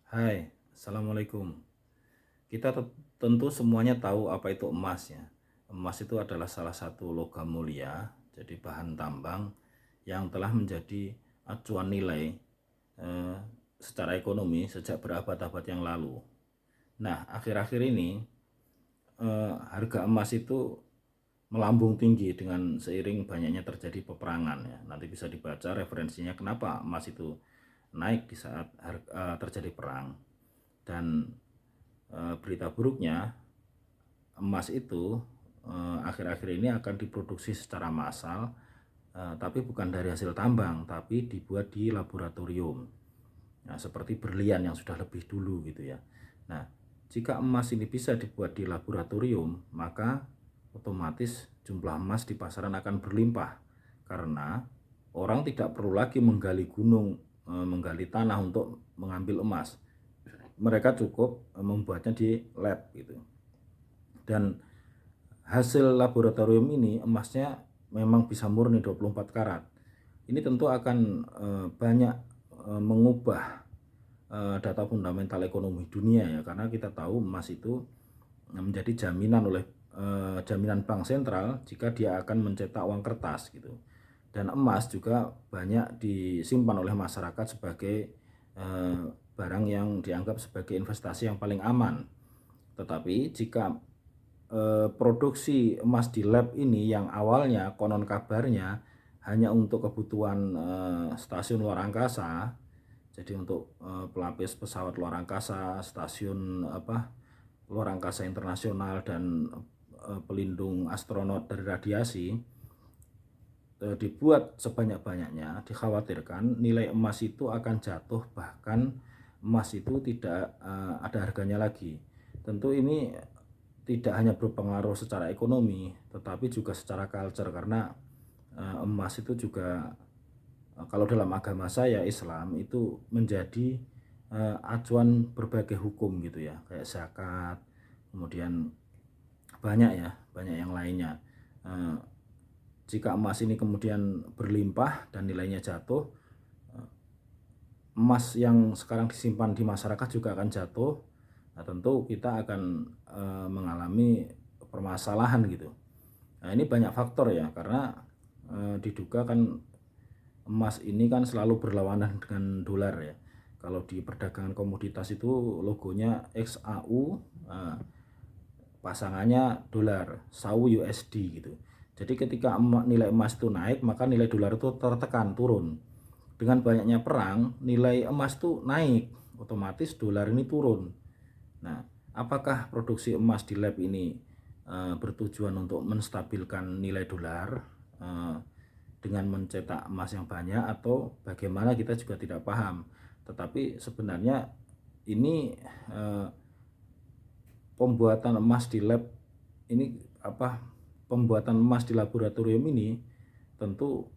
Hai, Assalamualaikum. Kita tentu semuanya tahu apa itu emas ya. Emas itu adalah salah satu logam mulia, jadi bahan tambang yang telah menjadi acuan nilai eh, secara ekonomi sejak berabad-abad yang lalu. Nah, akhir-akhir ini harga emas itu melambung tinggi dengan seiring banyaknya terjadi peperangan ya. Nanti bisa dibaca referensinya kenapa emas itu naik di saat terjadi perang. Dan berita buruknya, emas itu akhir-akhir ini akan diproduksi secara massal, tapi bukan dari hasil tambang, tapi dibuat di laboratorium. Nah, seperti berlian yang sudah lebih dulu gitu ya. Nah, jika emas ini bisa dibuat di laboratorium, maka otomatis jumlah emas di pasaran akan berlimpah karena orang tidak perlu lagi menggali gunung, menggali tanah untuk mengambil emas. Mereka cukup membuatnya di lab gitu. Dan hasil laboratorium ini emasnya memang bisa murni 24 karat. Ini tentu akan banyak mengubah data fundamental ekonomi dunia ya, karena kita tahu emas itu menjadi jaminan bank sentral jika dia akan mencetak uang kertas gitu. Dan emas juga banyak disimpan oleh masyarakat sebagai barang yang dianggap sebagai investasi yang paling aman. Tetapi jika produksi emas di lab ini yang awalnya konon kabarnya hanya untuk kebutuhan stasiun luar angkasa, jadi untuk pelapis pesawat luar angkasa, stasiun luar angkasa internasional dan pelindung astronot dari radiasi, dibuat sebanyak-banyaknya, dikhawatirkan nilai emas itu akan jatuh, bahkan emas itu tidak ada harganya lagi. Tentu ini tidak hanya berpengaruh secara ekonomi, tetapi juga secara culture, karena emas itu juga kalau dalam agama saya Islam itu menjadi acuan berbagai hukum gitu ya, kayak zakat, kemudian banyak yang lainnya. Jika emas ini kemudian berlimpah dan nilainya jatuh, emas yang sekarang disimpan di masyarakat juga akan jatuh. Nah, tentu kita akan mengalami permasalahan gitu. Nah, ini banyak faktor ya, karena diduga kan emas ini kan selalu berlawanan dengan dolar ya. Kalau di perdagangan komoditas itu logonya XAU, pasangannya dolar, SAU USD gitu. Jadi ketika nilai emas itu naik, maka nilai dolar itu tertekan, turun. Dengan banyaknya perang, nilai emas itu naik, otomatis dolar ini turun. Nah, apakah produksi emas di lab ini bertujuan untuk menstabilkan nilai dolar dengan mencetak emas yang banyak, atau bagaimana, kita juga tidak paham. Tetapi sebenarnya ini pembuatan emas di lab ini pembuatan emas di laboratorium ini tentu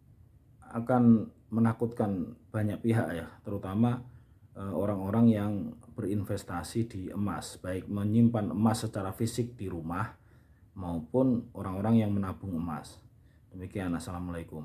akan menakutkan banyak pihak ya, terutama orang-orang yang berinvestasi di emas, baik menyimpan emas secara fisik di rumah maupun orang-orang yang menabung emas. Demikian, assalamualaikum.